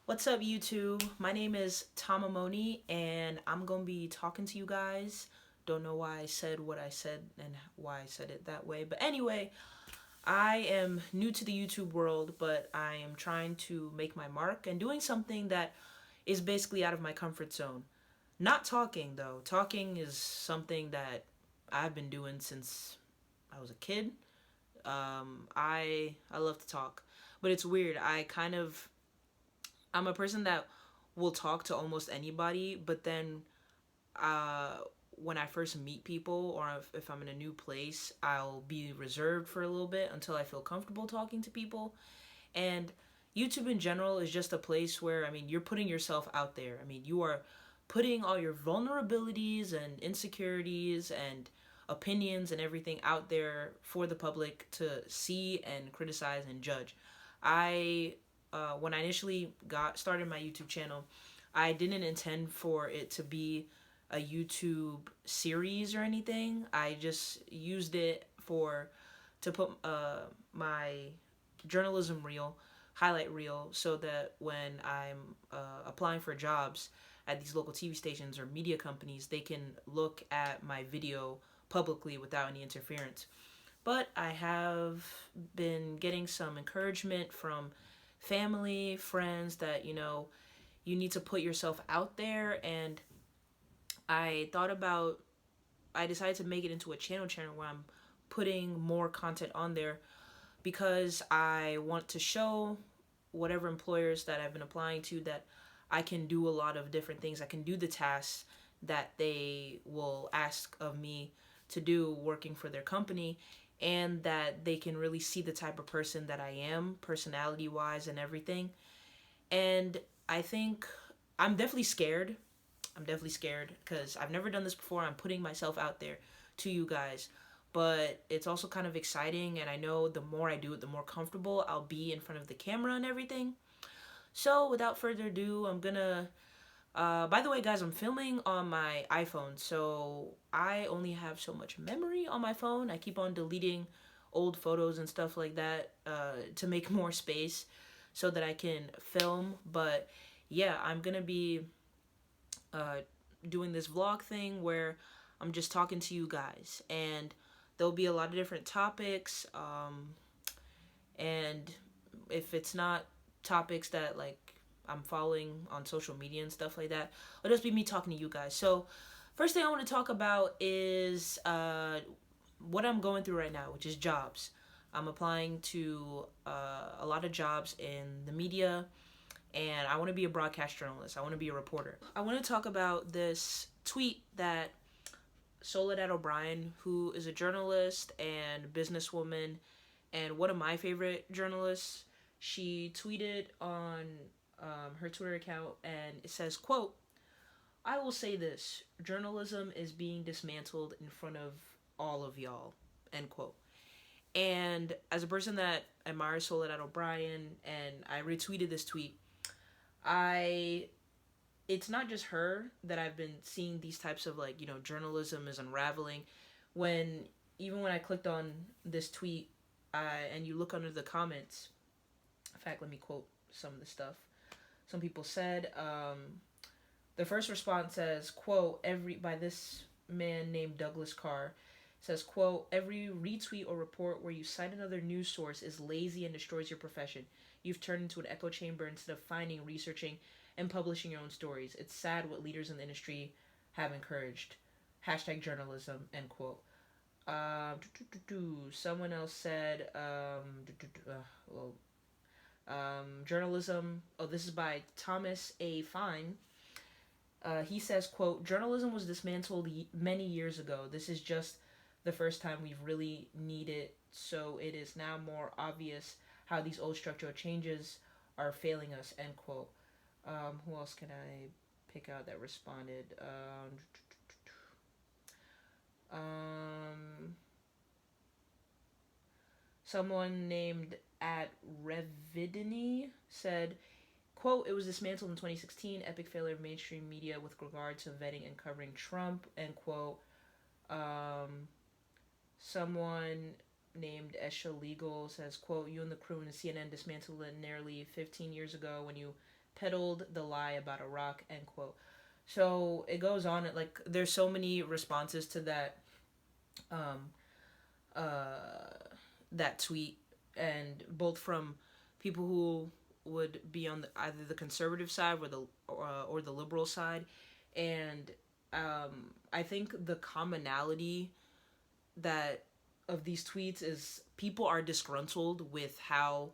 What's up, YouTube? My name is Tamamoni, and I'm gonna be talking to you guys. Don't know why I said what I said and why I said it that way, but anyway, I am new to the YouTube world, but I am trying to make my mark and doing something that is basically out of my comfort zone. Not talking, though. Talking is something that I've been doing since I was a kid. I love to talk, but it's weird. I'm a person that will talk to almost anybody, but then uh, when I first meet people or if I'm in a new place, I'll be reserved for a little bit until I feel comfortable talking to people. And YouTube in general is just a place where, you're putting yourself out there. You are putting all your vulnerabilities and insecurities and opinions and everything out there for the public to see and criticize and judge. I When I initially got started my YouTube channel, I didn't intend for it to be a YouTube series or anything. I just used it for to put my journalism reel, highlight reel, so that when I'm applying for jobs at these local TV stations or media companies, they can look at my video publicly without any interference. But I have been getting some encouragement from family, friends that, you need to put yourself out there. And I thought about, I decided to make it into a channel where I'm putting more content on there because I want to show whatever employers that I've been applying to that I can do a lot of different things. I can do the tasks that they will ask of me to do working for their company, and that they can really see the type of person that I am, personality wise and everything. And I think I'm definitely scared. I'm definitely scared because I've never done this before. I'm putting myself out there to you guys, but it's also kind of exciting, and I know the more I do it, the more comfortable I'll be in front of the camera and everything. So without further ado, I'm gonna by the way, guys, I'm filming on my iPhone, so I only have so much memory on my phone. I keep on deleting old photos and stuff like that to make more space so that I can film. But yeah, I'm gonna be uh, doing this vlog thing where I'm just talking to you guys, and there'll be a lot of different topics. And if it's not topics that like I'm following on social media and stuff like that, it'll just be me talking to you guys. So, first thing I want to talk about is what I'm going through right now, which is jobs. I'm applying to a lot of jobs in the media, and I want to be a broadcast journalist. I want to be a reporter. I want to talk about this tweet that Soledad O'Brien, who is a journalist and businesswoman and one of my favorite journalists, she tweeted on her Twitter account, and it says, quote, "I will say this, journalism is being dismantled in front of all of y'all," end quote. And as a person that admires Soledad O'Brien, and I retweeted this tweet, I it's not just her that I've been seeing these types of, like, journalism is unraveling. When Even when I clicked on this tweet, and you look under the comments, in fact, let me quote some of the stuff. Some people said, the first response says, quote, every by this man named Douglas Carr, says, quote, "Every retweet or report where you cite another news source is lazy and destroys your profession. You've turned into an echo chamber instead of finding, researching, and publishing your own stories. It's sad what leaders in the industry have encouraged. Hashtag journalism," end quote. Someone else said, journalism. Oh, this is by Thomas A. Fine. He says, quote, "Journalism was dismantled many years ago. This is just the first time we've really needed, so it is now more obvious how these old structural changes are failing us," end quote. Who else can I pick out that responded? Um, Someone named at Revidini said, quote, "It was dismantled in 2016. Epic failure of mainstream media with regard to vetting and covering Trump," end quote. Um, Someone named Esha Legal says, quote, "You and the crew in CNN dismantled it nearly 15 years ago when you peddled the lie about Iraq, end quote. So it goes on. Like there's so many responses to um, uh, that tweet, and both from people who would be on either the conservative side or the liberal side, and I think the commonality that of these tweets is people are disgruntled with how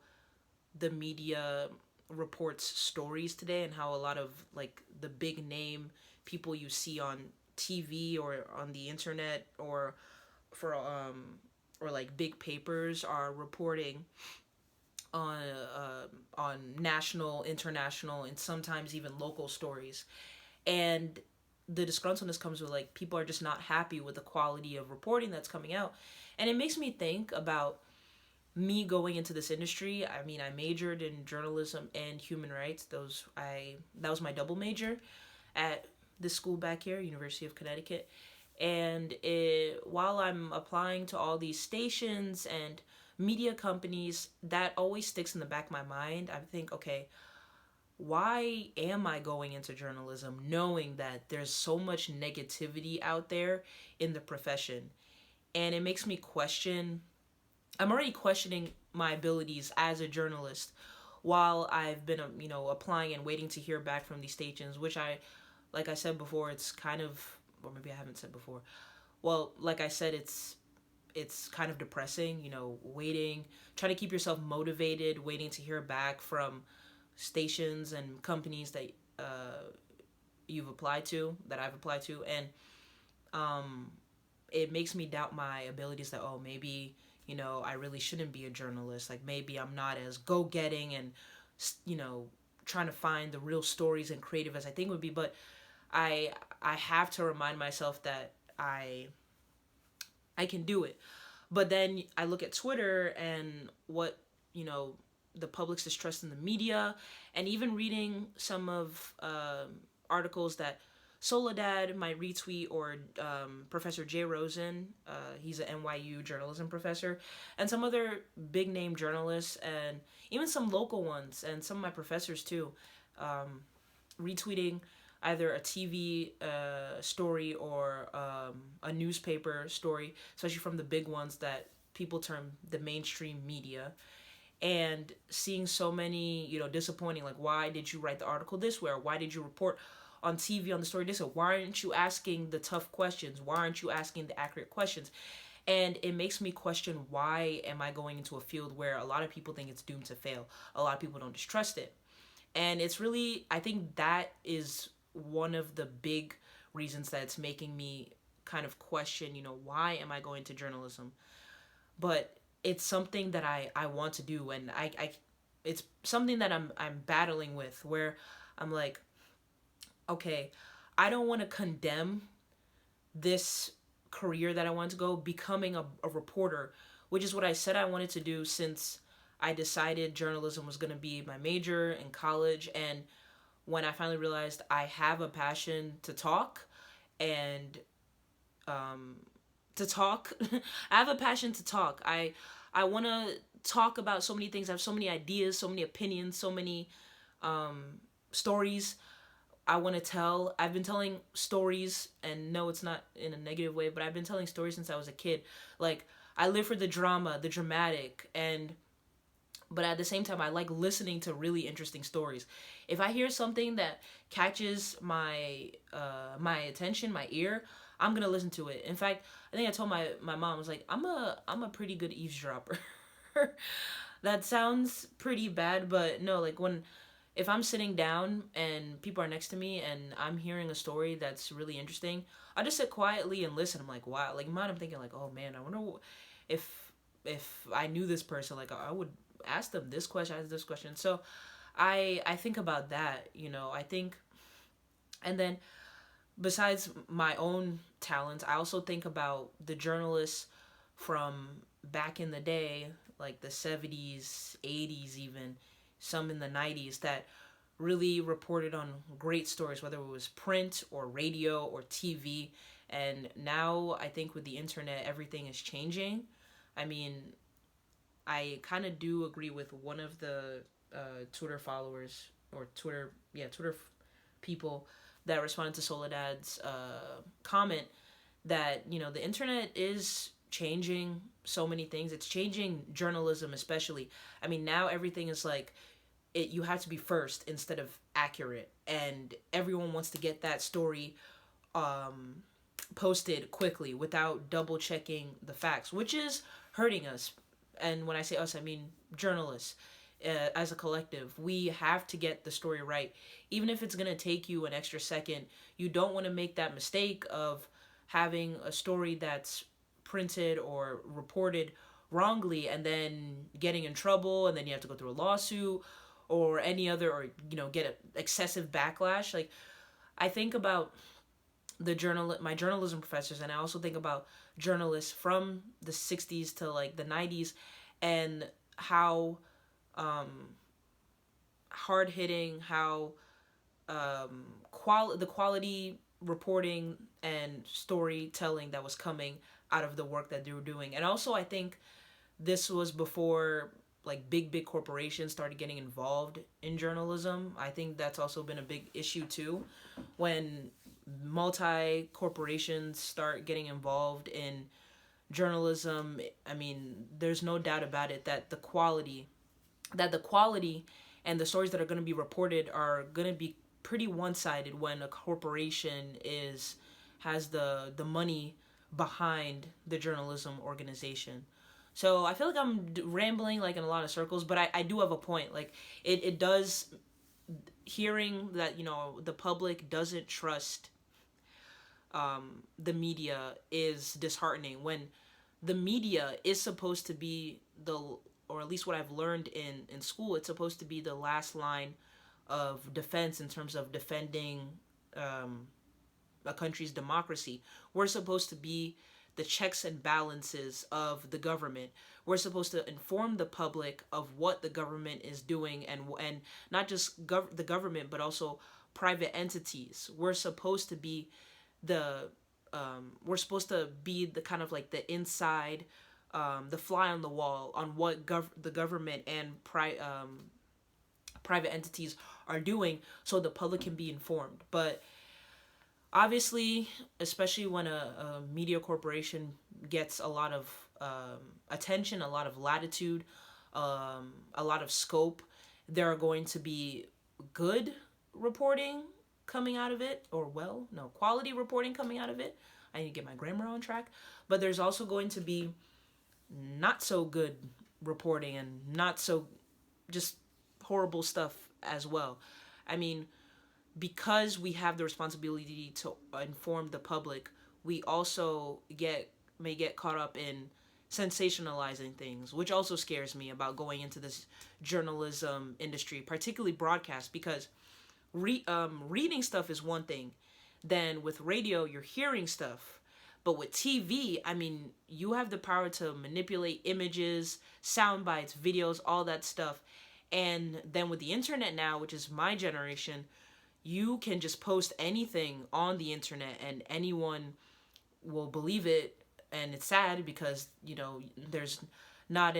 the media reports stories today, and how a lot of like the big name people you see on TV or on the internet for or like big papers are reporting on national, international, and sometimes even local stories. And the disgruntledness comes with like people are just not happy with the quality of reporting that's coming out. And it makes me think about me going into this industry. I mean, I majored in journalism and human rights. Those I That was my double major at this school back here, University of Connecticut. And while I'm applying to all these stations and media companies, that always sticks in the back of my mind. I think, okay, why am I going into journalism knowing that there's so much negativity out there in the profession? And it makes me question, I'm already questioning my abilities as a journalist while I've been, applying and waiting to hear back from these stations, which like I said before, it's kind of, or maybe I haven't said before. Well, like I said, it's kind of depressing, waiting, trying to keep yourself motivated, waiting to hear back from stations and companies that I've applied to, and um, it makes me doubt my abilities. That maybe I really shouldn't be a journalist. Like maybe I'm not as go getting and you know trying to find the real stories and creative as I think would be. But I I have to remind myself that I can do it. But then I look at Twitter and what, you know, the public's distrust in the media, and even reading some of articles that Soledad might retweet, or Professor Jay Rosen, he's an NYU journalism professor, and some other big name journalists, and even some local ones, and some of my professors too, retweeting either a TV story or a newspaper story, especially from the big ones that people term the mainstream media, and seeing so many, disappointing, like, why did you write the article this way? Or why did you report on TV on the story this way? Why aren't you asking the tough questions? Why aren't you asking the accurate questions? And it makes me question, why am I going into a field where a lot of people think it's doomed to fail? A lot of people don't distrust it. And it's really, I think that is one of the big reasons that it's making me kind of question, why am I going to journalism? But it's something that I want to do, and I it's something that I'm battling with, where I'm like, okay, I don't want to condemn this career that I want to go, becoming a reporter, which is what I said I wanted to do since I decided journalism was going to be my major in college. And when I finally realized I have a passion to talk, and um, to talk, I have a passion to talk. I want to talk about so many things. I have so many ideas, so many opinions, so many stories I want to tell. I've been telling stories, and no, it's not in a negative way, but I've been telling stories since I was a kid. Like, I live for the drama, the dramatic, but at the same time, I like listening to really interesting stories. If I hear something that catches my attention, my ear, I'm gonna listen to it. In fact, I think I told my mom, I was like, I'm a pretty good eavesdropper. That sounds pretty bad, but no, like, if I'm sitting down and people are next to me and I'm hearing a story that's really interesting, I just sit quietly and listen. I'm like, wow. Like, I'm thinking like, oh man, I wonder if I knew this person, like, I would ask them this question, ask this question. So I think about that, I think. And then besides my own talents, I also think about the journalists from back in the day, like the 70s, 80s, even some in the 90s, that really reported on great stories, whether it was print or radio or TV. And now I think with the internet, everything is changing. I mean, I kind of do agree with one of the Twitter followers. or Twitter, yeah, Twitter people that responded to Soledad's comment that, you know, the internet is changing so many things. It's changing journalism, especially. I mean, now everything is like, you have to be first instead of accurate, and everyone wants to get that story um, posted quickly without double checking the facts, which is hurting us. And when I say us, I mean journalists. As a collective, we have to get the story right, even if it's gonna take you an extra second. You don't want to make that mistake of having a story that's printed or reported wrongly and then getting in trouble, and then you have to go through a lawsuit or any other, or you know, get a excessive backlash. Like, I think about my journalism professors, and I also think about journalists from the 60s to like the 90s, and how hard hitting, how the quality reporting and storytelling that was coming out of the work that they were doing. And also, I think this was before like big corporations started getting involved in journalism. I think that's also been a big issue too, when multi corporations start getting involved in journalism. I mean, there's no doubt about it that the quality and the stories that are going to be reported are going to be pretty one-sided when a corporation has the money behind the journalism organization. So I feel like I'm rambling like in a lot of circles, but I do have a point. Like, it does, hearing that, you know, the public doesn't trust the media is disheartening, when the media is supposed to be or at least what I've learned in school, it's supposed to be the last line of defense in terms of defending a country's democracy. We're supposed to be the checks and balances of the government. We're supposed to inform the public of what the government is doing, and not just the government, but also private entities. The we're supposed to be the kind of like the inside, the fly on the wall on what the government and private entities are doing, so the public can be informed. But obviously, especially when a media corporation gets a lot of attention, a lot of latitude, a lot of scope, there are going to be good reporting coming out of it, or quality reporting coming out of it. I need to get my grammar on track. But there's also going to be not so good reporting, and not so, just horrible stuff as well. I mean, because we have the responsibility to inform the public, we also may get caught up in sensationalizing things, which also scares me about going into this journalism industry, particularly broadcast, because reading stuff is one thing. Then with radio, you're hearing stuff. But with TV, I mean, you have the power to manipulate images, sound bites, videos, all that stuff. And then with the internet now, which is my generation, you can just post anything on the internet and anyone will believe it. And it's sad because, you know, there's not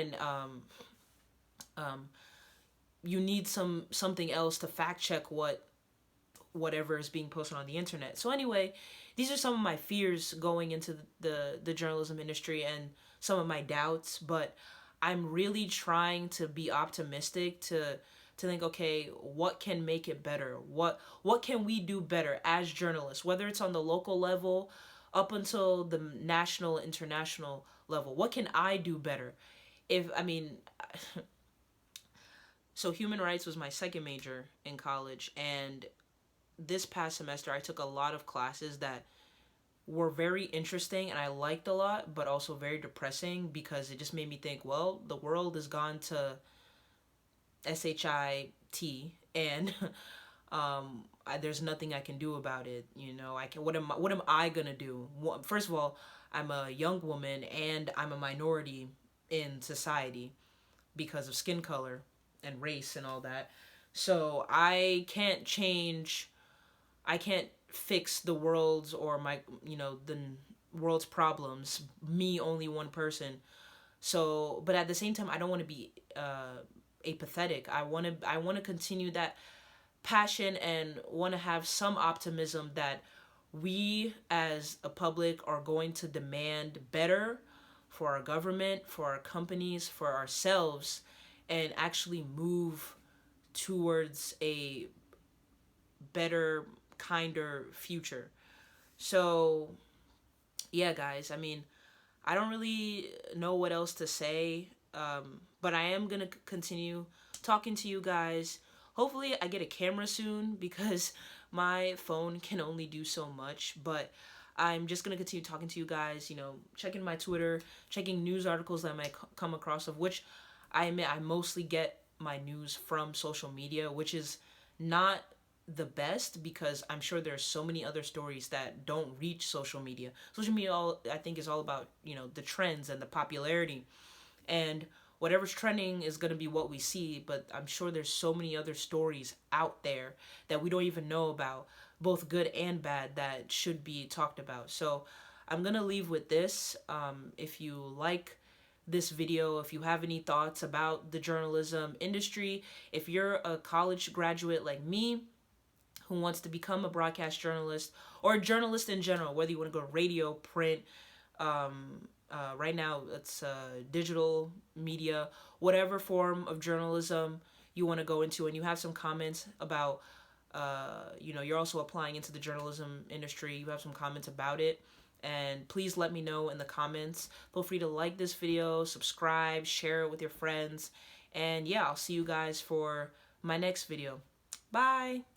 you need something else to fact check whatever is being posted on the internet. So anyway, these are some of my fears going into the journalism industry, and some of my doubts, but I'm really trying to be optimistic, to think, okay, what can make it better? What can we do better as journalists, whether it's on the local level up until the national, international level? What can I do better? So human rights was my second major in college, and this past semester I took a lot of classes that were very interesting and I liked a lot, but also very depressing, because it just made me think, well, the world has gone to SHIT, and there's nothing I can do about it. You know, what am I gonna do? First of all, I'm a young woman and I'm a minority in society because of skin color and race and all that. So I can't fix the world's, or the world's problems, me, only one person. So, but at the same time, I don't want to be apathetic. I want to continue passion and want to have some optimism that we as a public are going to demand better for our government, for our companies, for ourselves, and actually move towards a better, kinder future. So, yeah, guys, I mean, I don't really know what else to say, but I am going to continue talking to you guys. Hopefully, I get a camera soon because my phone can only do so much. But I'm just going to continue talking to you guys, checking my Twitter, checking news articles that I might come across, of which I admit I mostly get my news from social media, which is not the best because I'm sure there's so many other stories that don't reach social media. Social media, I think, is all about the trends and the popularity, and whatever's trending is going to be what we see. But I'm sure there's so many other stories out there that we don't even know about, both good and bad, that should be talked about. So I'm gonna leave with this. If you like this video, if you have any thoughts about the journalism industry, if you're a college graduate like me who wants to become a broadcast journalist or a journalist in general, whether you want to go radio, print, right now it's digital media, whatever form of journalism you want to go into, and you have some comments about, you're also applying into the journalism industry, you have some comments about it, and please let me know in the comments. Feel free to like this video, subscribe, share it with your friends, and yeah, I'll see you guys for my next video. Bye!